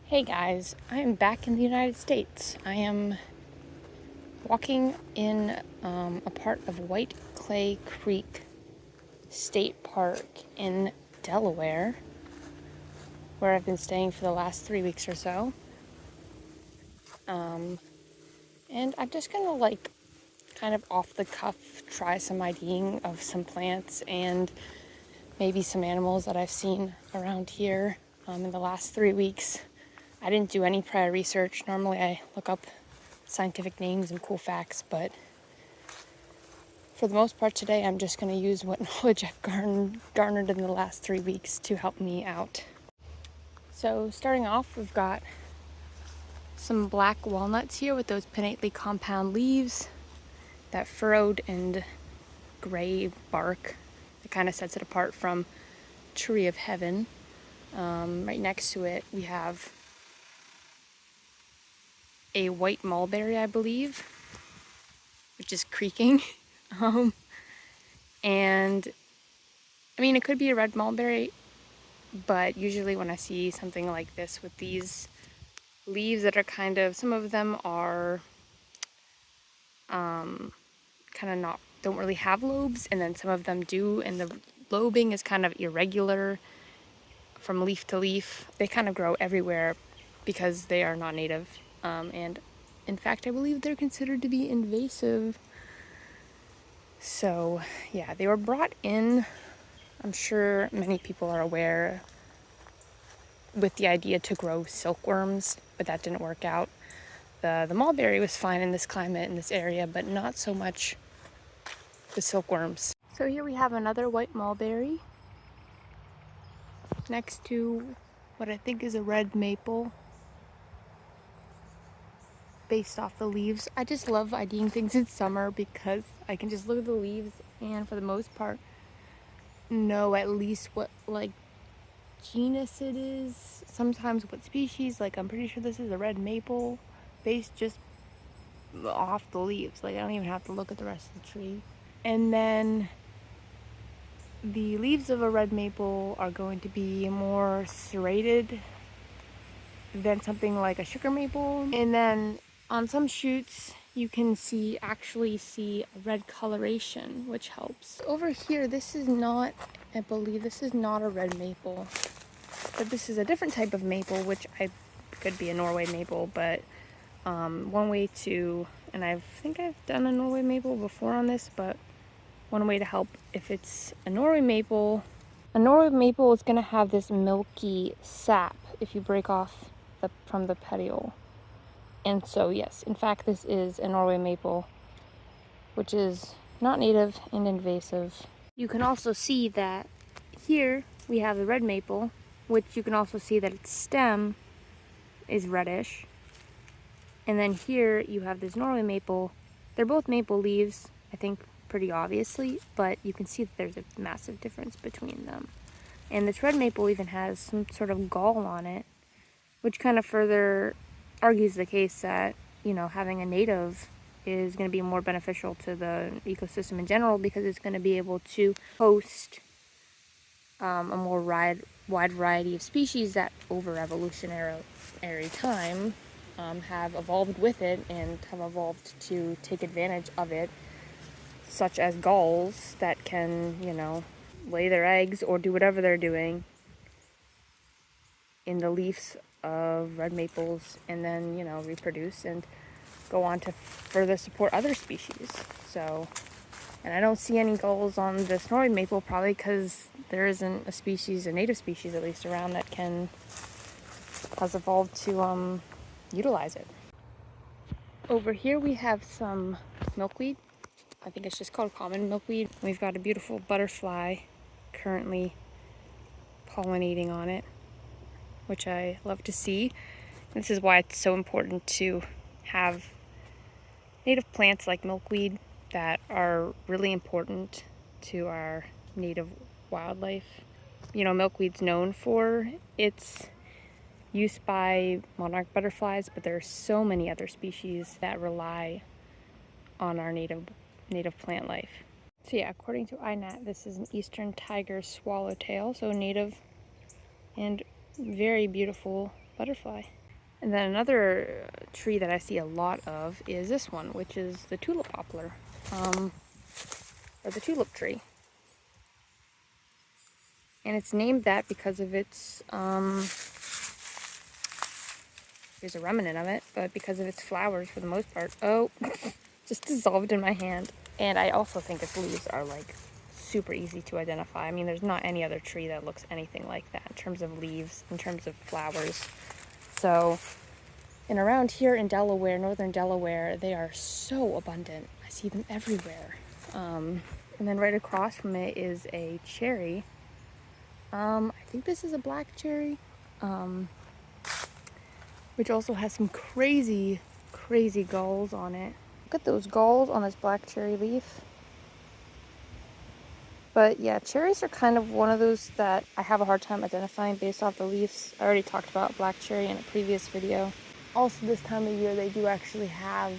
Hey guys, I am back in the United States. I am walking in a part of White Clay Creek State Park in Delaware, where I've been staying for the last 3 weeks or so. And I'm just gonna kind of off the cuff try some IDing of some plants and maybe some animals that I've seen around here in the last 3 weeks. I didn't do any prior research. Normally I look up scientific names and cool facts, but for the most part today I'm just going to use what knowledge I've garnered in the last 3 weeks to help me out. So starting off, we've got some black walnuts here with those pinnately compound leaves, that furrowed and gray bark that kind of sets it apart from Tree of Heaven. Right next to it we have a white mulberry, I believe, which is creaking. And I mean, it could be a red mulberry, but usually when I see something like this with these leaves that are kind of, some of them are kind of don't really have lobes, and then some of them do, and the lobing is kind of irregular from leaf to leaf. They kind of grow everywhere because they are not native, and in fact I believe they're considered to be invasive. So yeah, they were brought in, I'm sure many people are aware, with the idea to grow silkworms, but that didn't work out. The mulberry was fine in this climate, in this area, but not so much the silkworms. So here we have another white mulberry next to what I think is a red maple based off the leaves. I just love IDing things in summer because I can just look at the leaves and for the most part know at least what genus it is, sometimes what species. I'm pretty sure this is a red maple based just off the leaves. I don't even have to look at the rest of the tree. And then the leaves of a red maple are going to be more serrated than something like a sugar maple. And then on some shoots you can actually see a red coloration, which helps. Over here, this is not, I believe this is not a red maple, but this is a different type of maple, which could be a Norway maple. But one way to, and I think I've done a Norway maple before on this, but one way to help if it's a Norway maple is going to have this milky sap if you break off from the petiole. And so yes, in fact, this is a Norway maple, which is not native and invasive. You can also see that here we have the red maple, which you can also see that its stem is reddish. And then here you have this Norway maple. They're both maple leaves, I think pretty obviously, but you can see that there's a massive difference between them. And this red maple even has some sort of gall on it, which kind of further argues the case that, having a native is going to be more beneficial to the ecosystem in general, because it's going to be able to host a more wide variety of species that over evolutionary time have evolved with it and have evolved to take advantage of it, such as gulls that can, lay their eggs or do whatever they're doing in the leaves of red maples and then, reproduce and go on to further support other species. So, and I don't see any gulls on this Norway maple, probably because there isn't a native species at least around that has evolved to utilize it. Over here we have some milkweed. I think it's just called common milkweed. We've got a beautiful butterfly currently pollinating on it, which I love to see. This is why it's so important to have native plants like milkweed that are really important to our native wildlife. Milkweed's known for its use by monarch butterflies, but there are so many other species that rely on our native plant life. So yeah, according to INAT, this is an eastern tiger swallowtail, so native and very beautiful butterfly. And then another tree that I see a lot of is this one, which is the tulip poplar, or the tulip tree. And it's named that because of its, there's a remnant of it, but because of its flowers for the most part. Oh, just dissolved in my hand. And I also think its leaves are like super easy to identify. I mean, there's not any other tree that looks anything like that in terms of leaves, in terms of flowers. So, and around here in Delaware, northern Delaware, they are so abundant. I see them everywhere. And then right across from it is a cherry. I think this is a black cherry, which also has some crazy, crazy galls on it. Look at those galls on this black cherry leaf. But yeah, cherries are kind of one of those that I have a hard time identifying based off the leaves. I already talked about black cherry in a previous video. Also, this time of year, they do actually have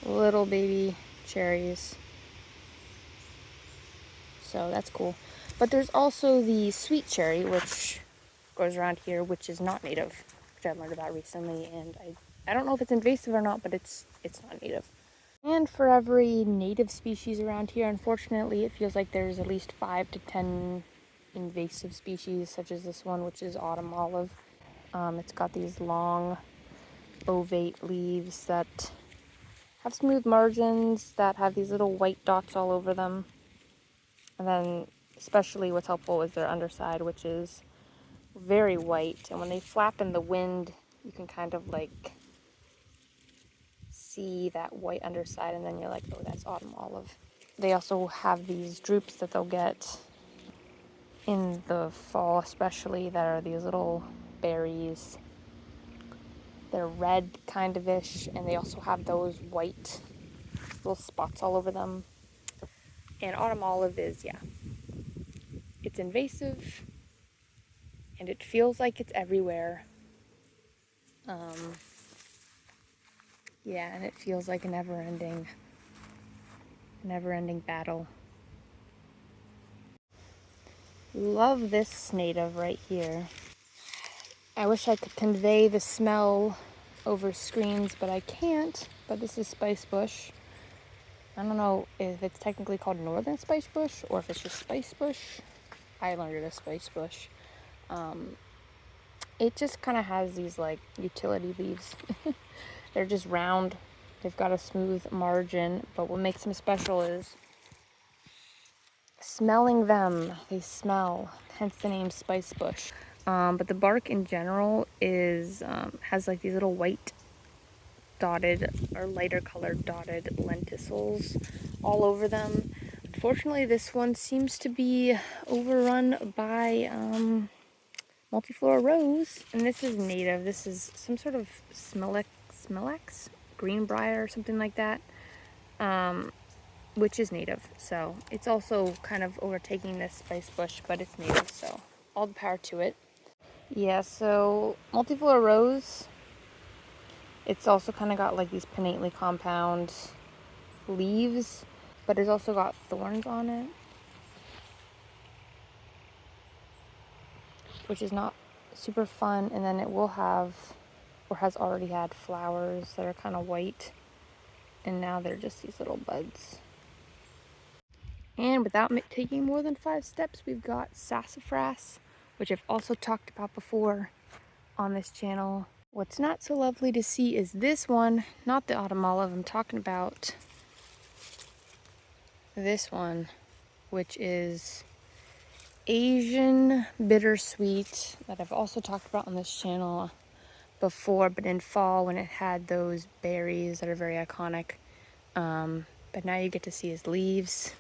little baby cherries. So that's cool. But there's also the sweet cherry, which grows around here, which is not native, which I learned about recently. And I don't know if it's invasive or not, but it's not native. And for every native species around here, unfortunately, it feels like there's at least 5 to 10 invasive species, such as this one, which is autumn olive. It's got these long, ovate leaves that have smooth margins, that have these little white dots all over them. And then, especially what's helpful is their underside, which is very white. And when they flap in the wind, you can kind of like see that white underside, and then you're like, oh, that's autumn olive. They also have these drupes that they'll get in the fall, especially, that are these little berries. They're red kind of ish, and they also have those white little spots all over them. And autumn olive is, yeah, it's invasive and it feels like it's everywhere. Yeah, and it feels like a never-ending battle. Love this native right here. I wish I could convey the smell over screens, but I can't. But this is spice bush. I don't know if it's technically called northern spice bush or if it's just spice bush. I learned it as spice bush. It just kind of has these like utility leaves. They're just round. They've got a smooth margin, but what makes them special is smelling them. They smell, hence the name spice bush. But the bark in general is has like these little white dotted or lighter colored dotted lenticels all over them. Unfortunately, this one seems to be overrun by multiflora rose, and this is native. This is some sort of smilax, greenbrier or something like that, which is native. So it's also kind of overtaking this spice bush, but it's native, so all the power to it. Yeah, so multiflora rose, it's also kind of got like these pinnately compound leaves, but it's also got thorns on it, which is not super fun. And then it will have, or has already had, flowers that are kind of white, and now they're just these little buds. And without taking more than 5 steps, we've got sassafras, which I've also talked about before on this channel. What's not so lovely to see is this one, not the autumn olive. I'm talking about this one, which is Asian bittersweet, that I've also talked about on this channel before, but in fall when it had those berries that are very iconic. But now you get to see his leaves.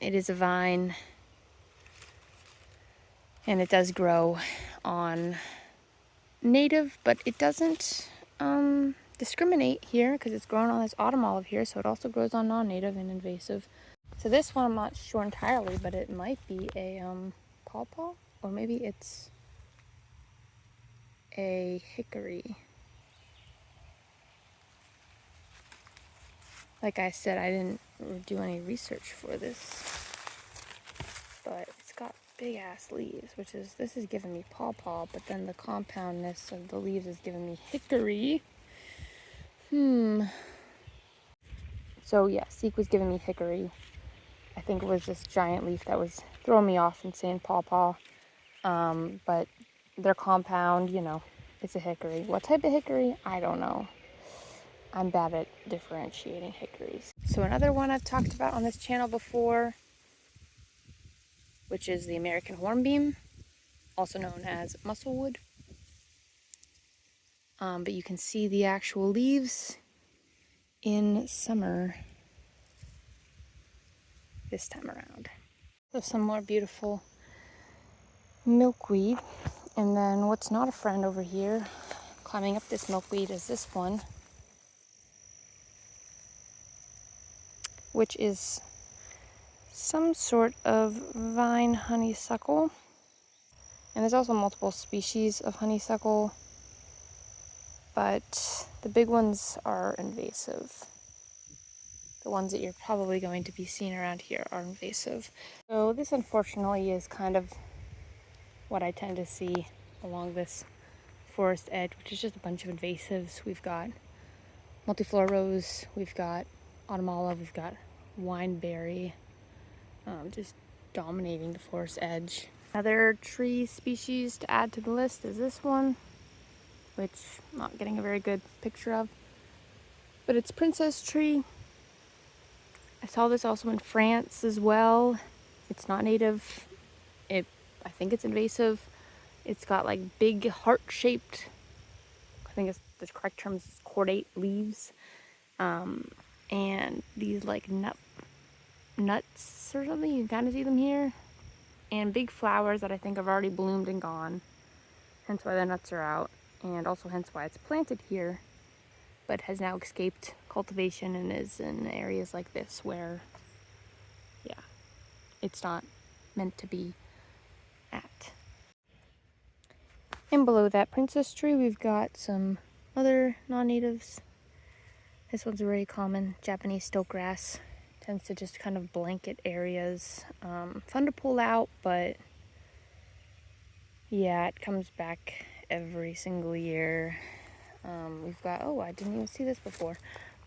It is a vine, and it does grow on native, but it doesn't discriminate here because it's grown on this autumn olive here, so it also grows on non-native and invasive. So this one I'm not sure entirely, but it might be a pawpaw, or maybe it's a hickory. Like I said, I didn't do any research for this, but it's got big ass leaves, this is giving me pawpaw, but then the compoundness of the leaves is giving me hickory. So yeah, Seek was giving me hickory. I think it was this giant leaf that was throwing me off and saying pawpaw. But their compound, you know, it's a hickory. What type of hickory? I don't know. I'm bad at differentiating hickories. So another one I've talked about on this channel before, which is the American hornbeam, also known as musclewood. But you can see the actual leaves in summer this time around. So some more beautiful milkweed. And then what's not a friend over here, climbing up this milkweed, is this one, which is some sort of vine honeysuckle. And there's also multiple species of honeysuckle, but the big ones are invasive. The ones that you're probably going to be seeing around here are invasive. So this unfortunately is kind of what I tend to see along this forest edge, which is just a bunch of invasives. We've got multiflora rose, we've got autumn olive, we've got wineberry, just dominating the forest edge. Another tree species to add to the list is this one, which I'm not getting a very good picture of, but it's princess tree. I saw this also in France as well. It's not native. I think it's invasive. It's got like big heart-shaped, I think it's the correct term is cordate leaves, and these like nuts or something. You can kind of see them here, and big flowers that I think have already bloomed and gone. Hence why the nuts are out, and also hence why it's planted here, but has now escaped cultivation and is in areas like this where, yeah, it's not meant to be at. And below that princess tree, we've got some other non-natives. This one's a very common Japanese stokegrass. Tends to just kind of blanket areas. Fun to pull out, but yeah, it comes back every single year. We've got, oh, I didn't even see this before,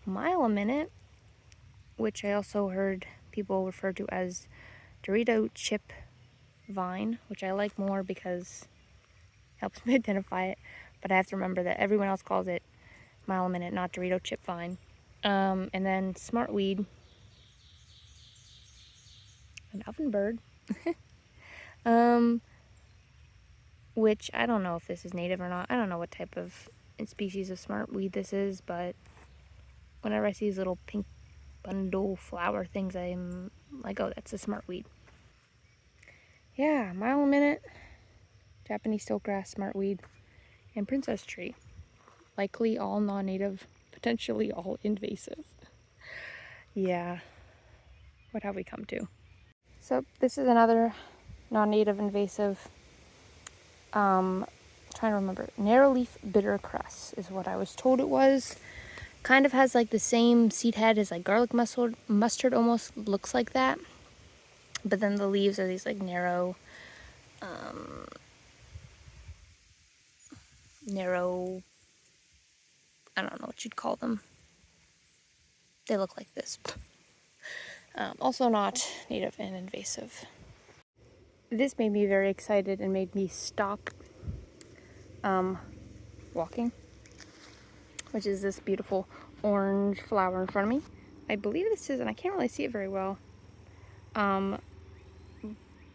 Mile a Minute, which I also heard people refer to as Dorito chip vine, which I like more because it helps me identify it, but I have to remember that everyone else calls it Mile a Minute, not Dorito chip vine. And then smartweed, an ovenbird, which I don't know if this is native or not. I don't know what type of species of smartweed this is, but whenever I see these little pink bundle flower things, I'm like, oh, that's a smartweed. Yeah, Mile a Minute, Japanese silkgrass, smartweed, and princess tree. Likely all non-native, potentially all invasive. Yeah, what have we come to? So this is another non-native invasive. Trying to remember. Narrowleaf bittercress is what I was told it was. Kind of has like the same seed head as like garlic mustard almost looks like that. But then the leaves are these like narrow, I don't know what you'd call them. They look like this. Also not native and invasive. This made me very excited and made me stop walking, which is this beautiful orange flower in front of me. I believe this is, and I can't really see it very well,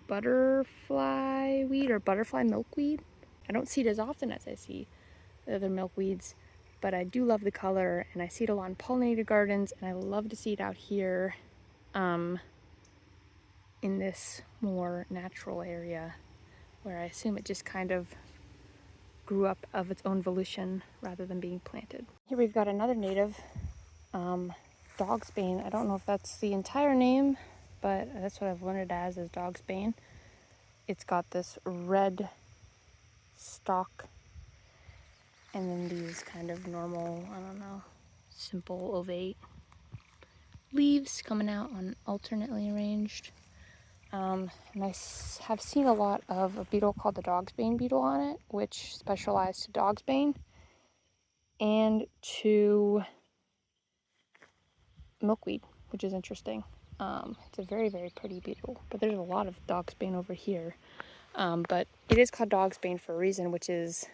butterfly weed or butterfly milkweed. I don't see it as often as I see the other milkweeds, but I do love the color, and I see it a lot in pollinated gardens, and I love to see it out here in this more natural area where I assume it just kind of grew up of its own volition rather than being planted. Here we've got another native, dogsbane. I don't know if that's the entire name, but that's what I've learned it as, is dogsbane. It's got this red stalk and then these kind of normal, I don't know, simple ovate leaves coming out on alternately arranged. And have seen a lot of a beetle called the dogsbane beetle on it, which specialized to dogsbane and to milkweed, which is interesting. It's a very, very pretty beetle, but there's a lot of dogsbane over here. But it is called dogsbane for a reason, which is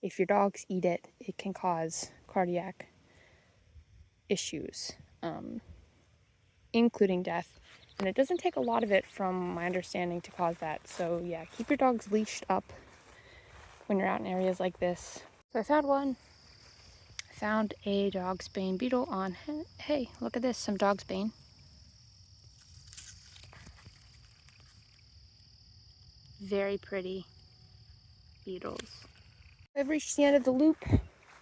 if your dogs eat it, it can cause cardiac issues, including death. And it doesn't take a lot of it, from my understanding, to cause that. So yeah, keep your dogs leashed up when you're out in areas like this. So I found one. I found a dogsbane beetle on, hey, look at this, some dogsbane. Very pretty beetles. I've reached the end of the loop.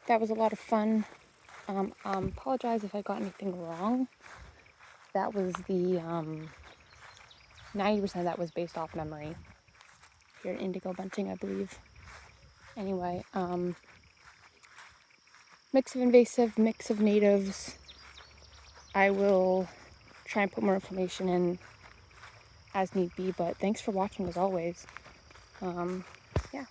That was a lot of fun. Apologize if I got anything wrong. That was the 90% of that was based off memory. Here at Indigo Bunting, I believe. Anyway, mix of invasive, mix of natives. I will try and put more information in as need be, but thanks for watching as always. Yeah.